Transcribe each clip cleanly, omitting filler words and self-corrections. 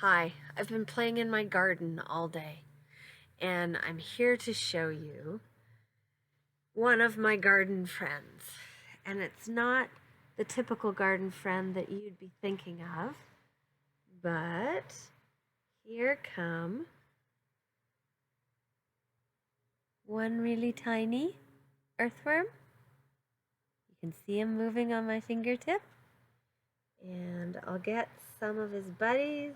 Hi, I've been playing in my garden all day, and I'm here to show you one of my garden friends. And it's not the typical garden friend that you'd be thinking of, but here come one really tiny earthworm. You can see him moving on my fingertip, and I'll get some of his buddies.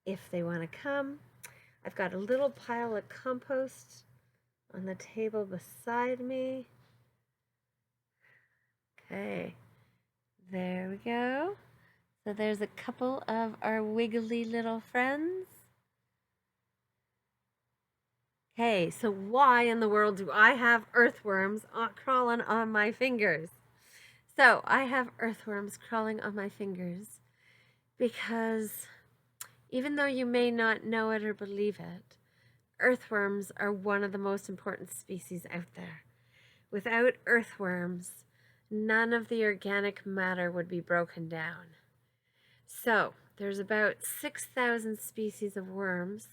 If they want to come. I've got a little pile of compost on the table beside me. Okay, there we go. So there's a couple of our wiggly little friends. Okay, so why in the world do I have earthworms crawling on my fingers? So I have earthworms crawling on my fingers because even though you may not know it or believe it, earthworms are one of the most important species out there. Without earthworms, none of the organic matter would be broken down. So there's about 6,000 species of worms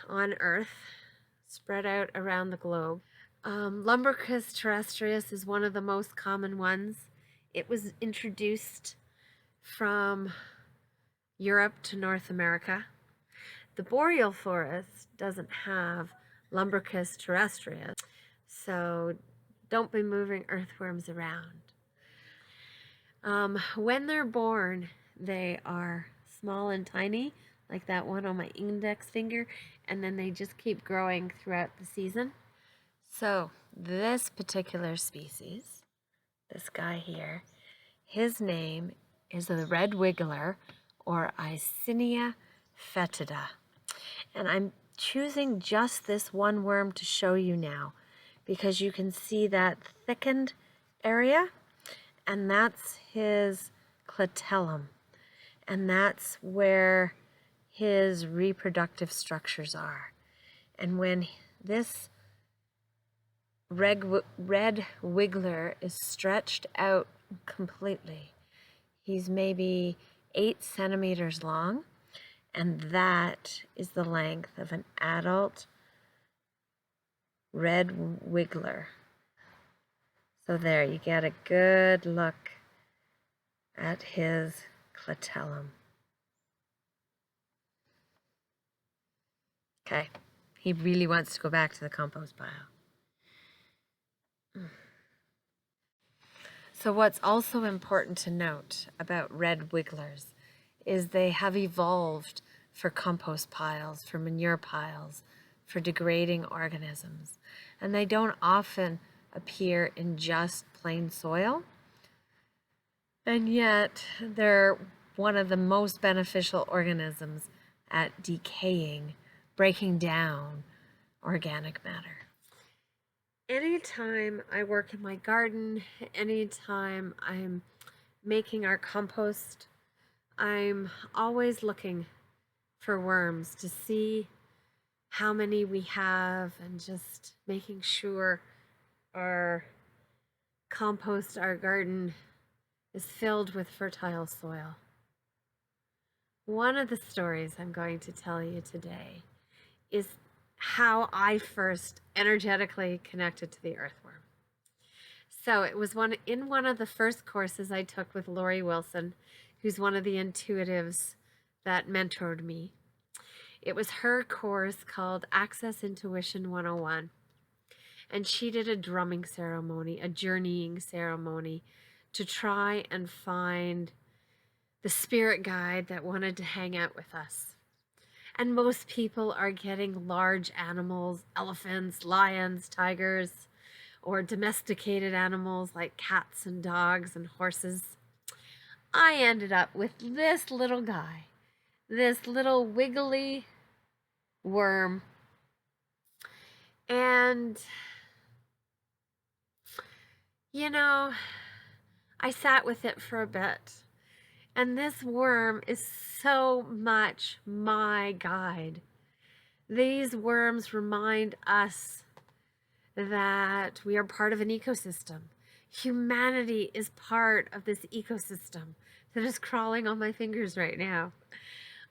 on Earth, spread out around the globe. Lumbricus terrestris is one of the most common ones. It was introduced from Europe to North America. The boreal forest doesn't have Lumbricus terrestris, so don't be moving earthworms around. When they're born, they are small and tiny, like that one on my index finger, and then they just keep growing throughout the season. So this particular species, this guy here, his name is the red wiggler, or Eisenia fetida. And I'm choosing just this one worm to show you now because you can see that thickened area, and that's his clitellum, and that's where his reproductive structures are. And when this red wiggler is stretched out completely, he's maybe 8 centimeters long, and that is the length of an adult red wiggler. So there, you get a good look at his clitellum. Okay, he really wants to go back to the compost pile. So what's also important to note about red wigglers is they have evolved for compost piles, for manure piles, for degrading organisms. And they don't often appear in just plain soil. And yet they're one of the most beneficial organisms at decaying, breaking down organic matter. Anytime I work in my garden, anytime I'm making our compost, I'm always looking for worms to see how many we have and just making sure our compost, our garden, is filled with fertile soil. One of the stories I'm going to tell you today is how I first energetically connected to the earthworm. So it was in one of the first courses I took with Lori Wilson, who's one of the intuitives that mentored me. It was her course called Access Intuition 101. And she did a drumming ceremony, a journeying ceremony, to try and find the spirit guide that wanted to hang out with us. And most people are getting large animals, elephants, lions, tigers, or domesticated animals like cats and dogs and horses. I ended up with this little guy, this little wiggly worm. And, you know, I sat with it for a bit. And this worm is so much my guide. These worms remind us that we are part of an ecosystem. Humanity is part of this ecosystem that is crawling on my fingers right now.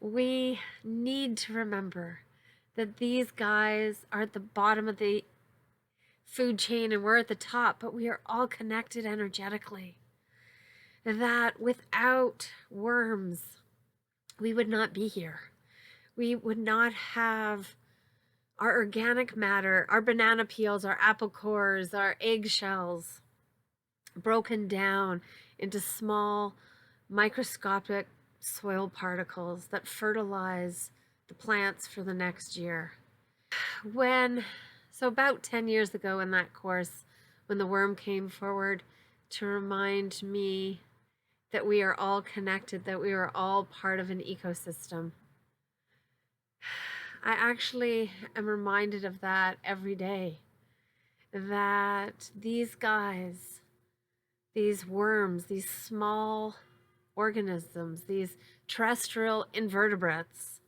We need to remember that these guys are at the bottom of the food chain and we're at the top, but we are all connected energetically. That without worms, we would not be here. We would not have our organic matter, our banana peels, our apple cores, our eggshells broken down into small microscopic soil particles that fertilize the plants for the next year. So about 10 years ago in that course, when the worm came forward to remind me that we are all connected, that we are all part of an ecosystem, I actually am reminded of that every day. That these guys, these worms, these small organisms, these terrestrial invertebrates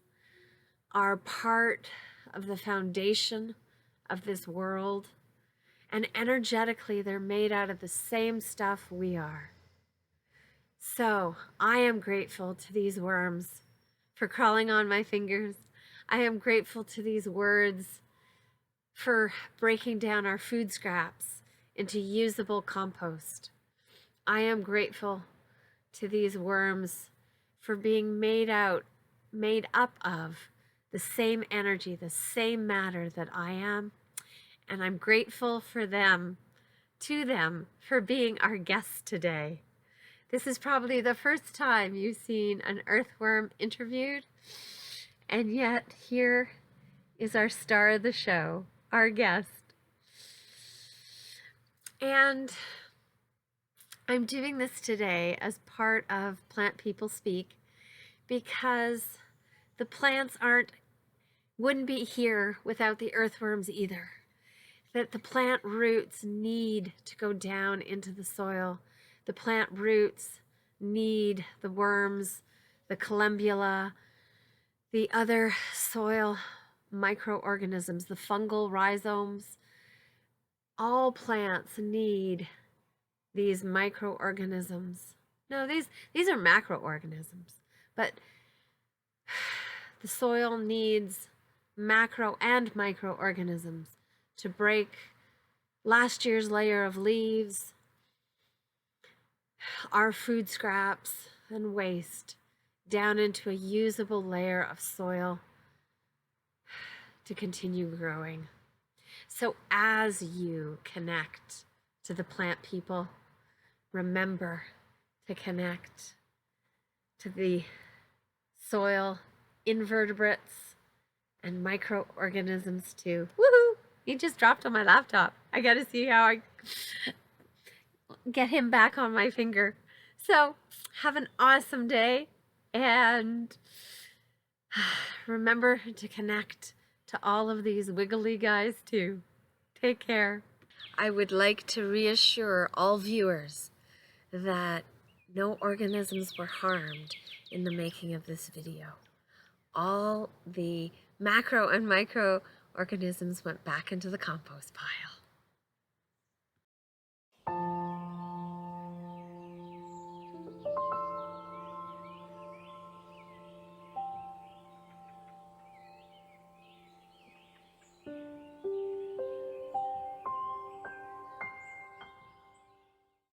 are part of the foundation of this world, and energetically they're made out of the same stuff we are. So I am grateful to these worms for crawling on my fingers. I am grateful to these words for breaking down our food scraps into usable compost. I am grateful to these worms for being made up of the same energy, the same matter that I am. And I'm grateful to them, for being our guests today. This is probably the first time you've seen an earthworm interviewed, and yet here is our star of the show, our guest. And I'm doing this today as part of Plant People Speak because the plants wouldn't be here without the earthworms either. That the plant roots need to go down into the soil. The plant roots need the worms, the columbula, the other soil microorganisms, the fungal rhizomes. All plants need these microorganisms. No, these are macroorganisms, but the soil needs macro and microorganisms to break last year's layer of leaves, our food scraps and waste down into a usable layer of soil to continue growing. So as you connect to the plant people, remember to connect to the soil invertebrates and microorganisms too. Woohoo! He just dropped on my laptop. I gotta see how I get him back on my finger. So have an awesome day, and remember to connect to all of these wiggly guys too. Take care. I would like to reassure all viewers that no organisms were harmed in the making of this video. All the macro and micro organisms went back into the compost pile.